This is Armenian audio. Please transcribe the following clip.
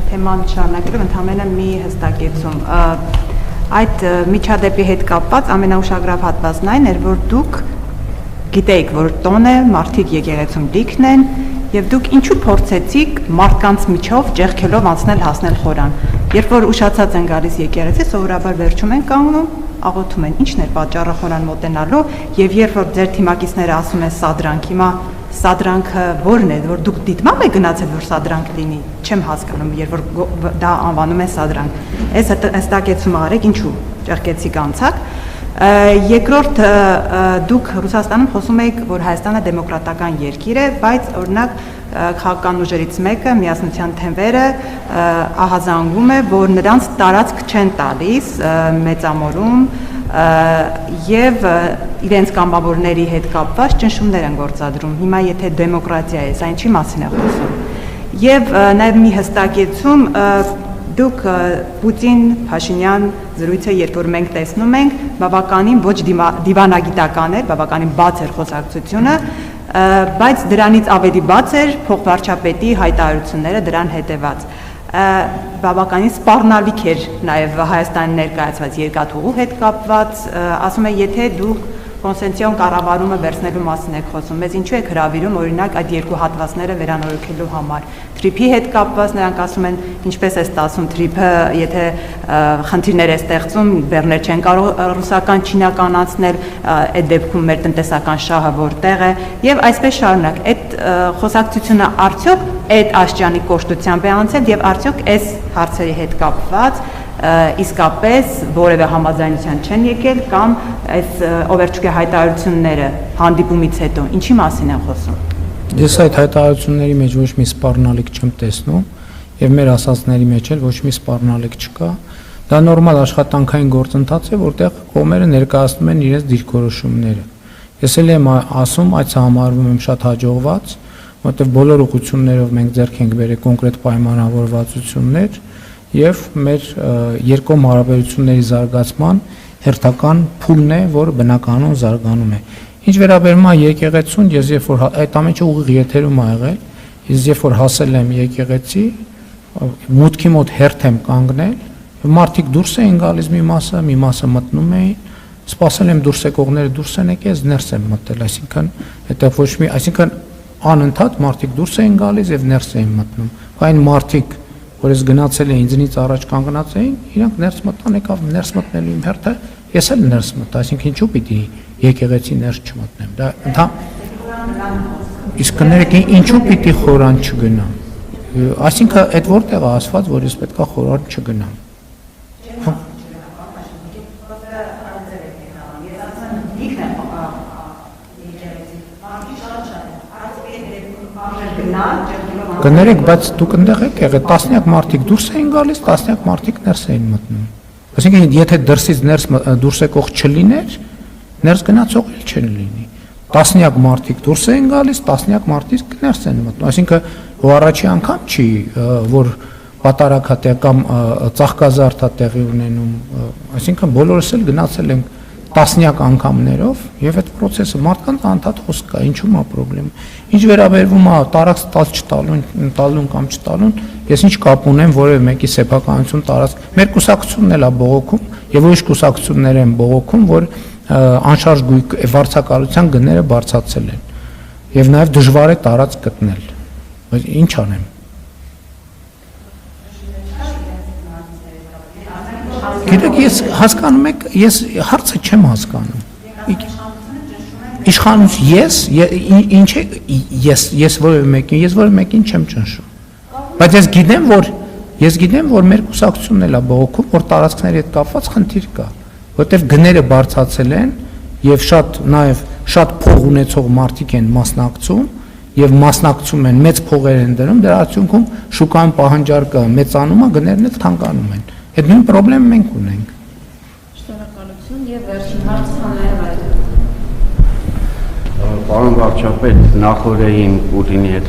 Թեման շարունակելով ընդհանրապես մի հստակեցում այդ միջադեպի հետ կապված ամենաուշագրավ հատվածն այն էր, որ դուք գիտեիք, որ տոն է, մարդիկ եկեղեցում լիքն են եւ դուք ինչու փորձեցիք մարդկանց միջով ճեղքելով անցնել հասնել խորան։ Երբ որ ուշացած են գալիս եկեղեցի, սովորաբար վերջում են կանգնում, աղոթում են, ինչն էր պատճառը խորան մոտենալու, եւ երբ որ ձեր թիմակիցները ասում են սադրանք, հիմա սադրանքը ո՞րն է, որ դուք դիտմամբ եք գնացել, որ սադրանք լինի, չեմ հասկանում, երբ որ դա անվանում են սադրանք։ Այս հստակեցումը արեք, ինչու ճեղքեցիք անցակ։ Երկրորդ դուք Ռուսաստանում խոսում եք, որ Հայաստանը դեմոկրատական երկիր է, բայց օրինակ քաղաքական ուժերից մեկը միասնության թեմվերը ահազանգում է, որ նրանց տարածք չեն տալիս մեծամորում եւ իրենց կամավորների հետ կապված ճնշումներ են գործադրում։ Հիմա եթե դեմոկրատիա է, սա ինչի մասին է խոսում։ Եվ նաեւ մի հստակեցում դուք Պուտին-Փաշինյան զրույցը երբ որ մենք տեսնում ենք, բավականին ոչ դիվանագիտական էր, բավականին բաց էր խոսակցությունը, բայց դրանից ավելի բաց էր փոխվարչապետի հայտարարությունները դրան հետևած։ Բավականին սպառնալիք էր նաև Հայաստանի ներկայացված երկաթուղու հետ կապված, ասում է, եթե դուք կոնսենսիոն կառավարումը վերցնելու մասին եք խոսում, մեզ ինչու եք հրավիրում օրինակ այդ երկու հատվածները վերանորոգելու համար։ Թրիփի հետ կապված նրանք ասում են, ինչպես է ստացվում թրիփը, եթե խնդիրներ է ստեղծում, բեռներ չեն կարող ռուսական չինականացնել, այդ դեպքում մեր տնտեսական շահը որտեղ է, եւ այսպես շարունակ։ Այդ խոսակցությունը արդյոք այդ աշճանի կոշտությամբ է անցել եւ արդյոք այս հարցերի հետ կապված իսկապես որևէ համաձայնության չեն եկել կամ այս օվերչուկե հայտարարությունները հանդիպումից հետո ինչի մասին են խոսում։ Ես այդ հայտարարությունների մեջ ոչ մի սպառնալիք չեմ տեսնում եւ մեր ասածների մեջ էլ ոչ մի սպառնալիք չկա։ Դա նորմալ աշխատանքային գործընթաց է, որտեղ կողմերը ներկայացնում են իրենց դիրքորոշումները։ Ես էլ եմ ասում, այդ համարվում եմ շատ հաջողված, որտեղ բոլոր ուղղություններով մենք ձեռք ենք բերել կոնկրետ պայմանավորվածություններ եւ մեր երկկողմ հարաբերությունների զարգացման հերթական փուլն է, որ բնականում զարգանում է։ Ինչ վերաբերում է եկեղեցուն, ես երբ որ այդ ամենը ուղիղ եթերում ա եղել, ես երբ որ հասել եմ եկեղեցի, մուտքի մոտ հերթ եմ կանգնել, մարդիկ դուրս էին գալիս մի մասը մտնում էին, սպասել եմ դուրս եկողները դուրս են եկել, ես ներս եմ մտել, այսինքն անընդհատ մարդիկ դուրս էին գալիս եւ ներս էին մտնում։ Այն մարդիկ որ ես գնացել եմ ինձնից առաջ կանգնած էին, իրանք ներս մտան, եկավ ներս մտնելու իմ հերթը, ես էլ ներս մտա, այսինքն ինչու պիտի եկեղեցի ներս չմտնեմ։ Դա իսկ կներեք ինչու պիտի խորան չգնամ։ Այսինքն այդ որտեղ է ասված, որ ես պետքա խորան չգնամ։ Կներեք, բայց դուք այնտեղ եք եղել, տասնյակ մարդիկ դուրս էին գալիս, տասնյակ մարդիկ ներս էին մտնում։ Այսինքն եթե դրսից դուրս եկող չլիներ, ներս գնացող էլ չեն լինի։ Տասնյակ մարդիկ դուրս էին գալիս, տասնյակ մարդիկ ներս են մտնում։ Այսինքն հո առաջի անգամ չի, որ պատարագա կամ ծաղկազարդ է տեղի ունենում, այսինքն բոլորս էլ գնացել ենք տասնյակ անգամներով եւ այդ process-ը մարդկանց անդադ խոսք կա, ինչու՞ մա խնդրեմ։ Ինչ վերաբերվում է տարածք տալուն կամ չտալուն, ես ինչ կապ ունեմ որևէ մեկի սեփականություն տարածք։ Մեր կուսակցությունն էլ է բողոքում եւ ուրիշ կուսակցություններ են բողոքում, որ անշարժ գույք վարձակալության գները բարձրացել են եւ նաեւ դժվար է տարածք գտնել։ Բայց ինչ անեմ։ Գիտեք, ես հասկանում եք, ես հարցը չեմ հասկանում։ Իշխանություն ես որևէ մեկին չեմ ճնշում։ Բայց ես գիտեմ, որ մեր կուսակցությունն էլ է բողոքում, որ տարածքների հետ կապված խնդիր կա, որտեղ գները բարձրացել են եւ շատ փող ունեցող մարդիկ են մասնակցում եւ մասնակցում են մեծ փողեր են դնում, դրա արդյունքում շուկայում պահանջարկը մեծանում է, գներն էլ թանկանում են։ Այդ նույն խնդրեմ մենք ունենք։ Շնորհակալություն եւ վերջին հարցը նաեւ այդ։ Պարոն վարչապետ, նախորդային Պուտինի հետ